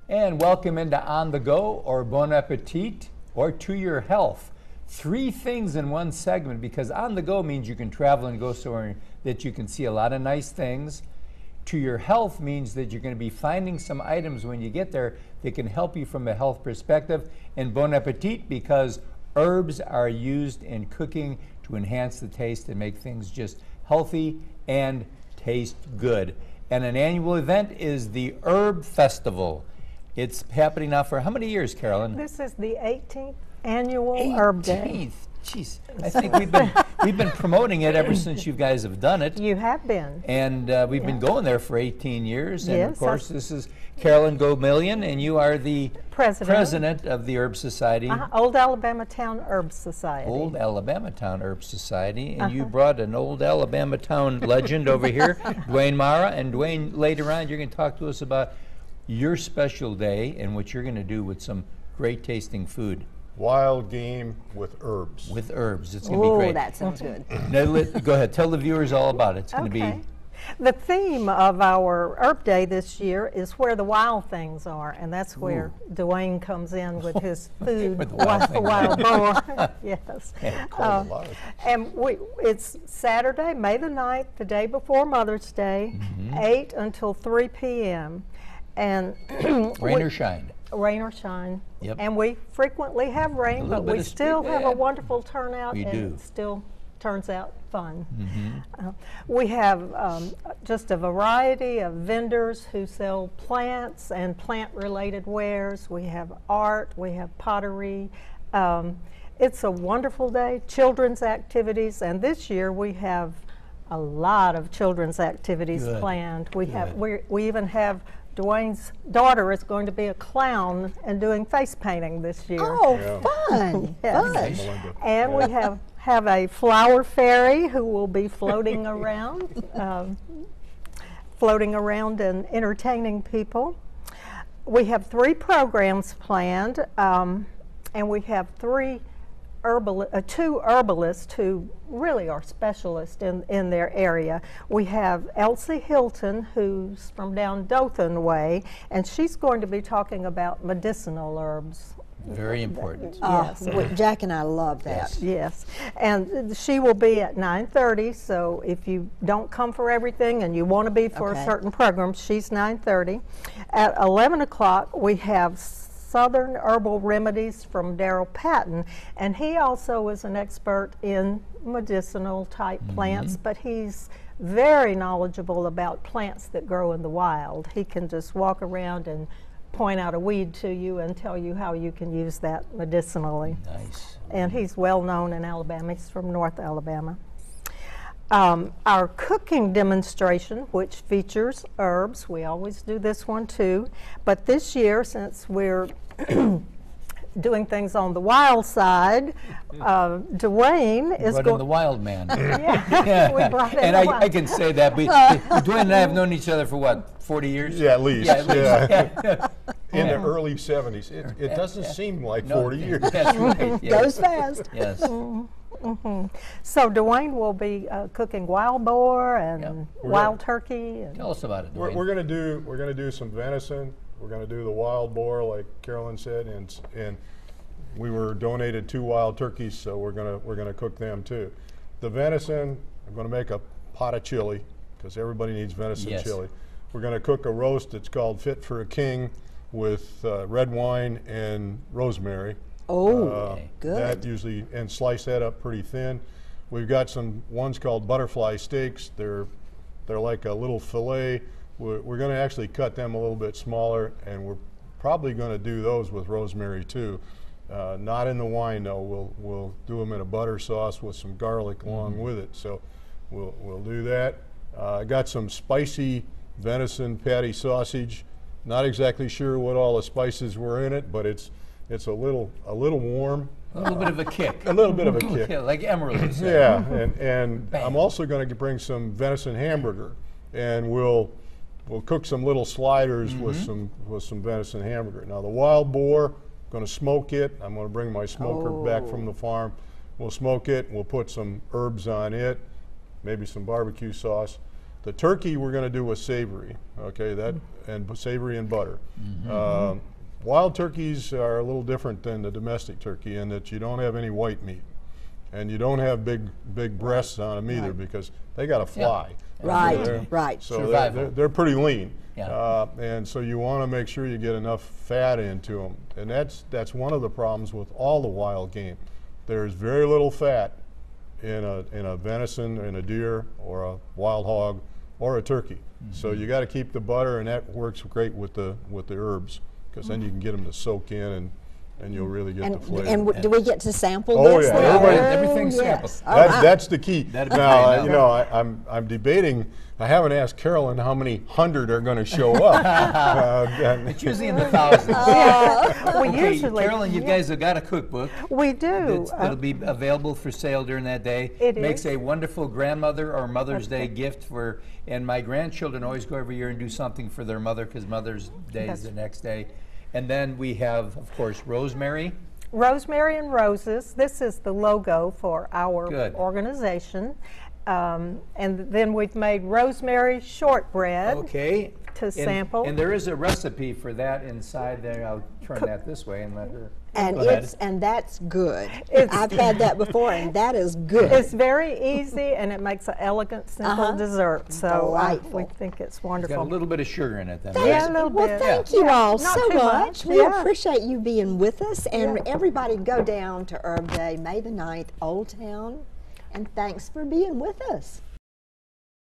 And welcome into On the Go, or Bon Appetit, or To Your Health. 3 things in one segment, because on the go means you can travel and go somewhere that you can see a lot of nice things. To your health means that you're going to be finding some items when you get there that can help you from a health perspective. And Bon Appetit, because herbs are used in cooking to enhance the taste and make things just healthy and taste good. And an annual event is the Herb Festival. It's happening now for how many years, Carolyn? This is the 18th annual Herb Day. Jeez, I think we've been promoting it ever since you guys have done it. You have been. And we've been going there for 18 years. And Yes, of course, this is Carolyn Gomillion, and you are the President of the Herb Society. Old Alabama Town Herb Society. Old Alabama Town Herb Society. And you brought an old Alabama Town legend over here, Duane Mara. And Duane, later on, you're going to talk to us about your special day and what you're going to do with some great tasting food. Wild game with herbs. With herbs. It's going to be great. Oh, that sounds good. Now, go ahead. Tell the viewers all about it. It's going to be... The theme of our Herb Day this year is where the wild things are, and that's where Duane comes in with his food, With the wild boar. Yes. And it's Saturday, May the 9th, the day before Mother's Day, 8 until 3 p.m. And rain or shine. Rain or shine. Yep. And we frequently have rain, but we still have a wonderful turnout, and it still turns out fun. We have just a variety of vendors who sell plants and plant-related wares. We have art, we have pottery. It's a wonderful day. Children's activities, and this year we have a lot of children's activities planned. We even have Duane's daughter is going to be a clown and doing face painting this year. Oh, fun! Yes. And we have a flower fairy who will be floating around, and entertaining people. We have 3 programs planned, and we have 2 herbalists who really are specialists in their area. We have Elsie Hilton, who's from down Dothan way, and she's going to be talking about medicinal herbs. Very important. Yes. Jack and I love that. Yes, and she will be at 9:30, so if you don't come for everything and you want to be for a certain program, she's 9:30. At 11 o'clock, we have Southern Herbal Remedies from Daryl Patton, and he also is an expert in medicinal type plants, but he's very knowledgeable about plants that grow in the wild. He can just walk around and point out a weed to you and tell you how you can use that medicinally. Nice. And he's well known in Alabama. He's from North Alabama. Our cooking demonstration, which features herbs, we always do this one too, but this year, since we're doing things on the wild side, Duane is going. The wild man. We brought in and the I can say that. Duane and I have known each other for what, 40 years? Yeah, at least. Yeah. In the early 70s. It doesn't seem like 40 years. That's right. Yes. Goes fast. Yes. So Duane will be cooking wild boar and wild turkey. And Tell us about it, Duane. We're going to do some venison. We're going to do the wild boar, like Carolyn said, and we were donated 2 wild turkeys, so we're going to cook them too. The venison, I'm going to make a pot of chili because everybody needs venison chili. We're going to cook a roast that's called Fit for a King with red wine and rosemary. Oh, good. That usually, and slice that up pretty thin. We've got some ones called butterfly steaks. They're like a little fillet. We're going to actually cut them a little bit smaller, and we're probably going to do those with rosemary too. Not in the wine though. We'll do them in a butter sauce with some garlic along with it. So we'll do that. I got some spicy venison patty sausage. Not exactly sure what all the spices were in it, but it's a little warm. A little bit of a kick. A little bit of a kick. Yeah, like Emerald said. Yeah, and I'm also going to bring some venison hamburger, and we'll cook some little sliders with some venison hamburger. Now the wild boar, I'm going to smoke it. I'm going to bring my smoker back from the farm. We'll smoke it. We'll put some herbs on it, maybe some barbecue sauce. The turkey we're going to do with savory, okay, and savory and butter. Wild turkeys are a little different than the domestic turkey in that you don't have any white meat, and you don't have big breasts on them either because they got to fly. Right. So they're pretty lean. And so you want to make sure you get enough fat into them, and that's one of the problems with all the wild game. There's very little fat in a venison, in a deer, or a wild hog, or a turkey. So you got to keep the butter, and that works great with the herbs, because then you can get them to soak in, and you'll really get the flavor. And do we get to sample this? Yeah, everything's sampled. That's the key. Now, you know, I'm debating. I haven't asked Carolyn how many 100 are going to show up. It's usually in the thousands. Carolyn, you guys have got a cookbook. We do. It'll be available for sale during that day. It makes is. a wonderful grandmother or Mother's Day gift for, and my grandchildren always go every year and do something for their mother because Mother's Day is the next day. And then we have, of course, rosemary. Rosemary and Roses. This is the logo for our organization. And then we've made rosemary shortbread to sample. And there is a recipe for that inside there. I'll turn that this way and let her. And that's good. I've had that before, and that is good. It's very easy, and it makes an elegant, simple dessert. So we think it's wonderful. It's got a little bit of sugar in it then. Yeah, a little bit. Well, thank you all Not so too much. much. We appreciate you being with us, and everybody go down to Herb Day, May the 9th, Old Town, and thanks for being with us.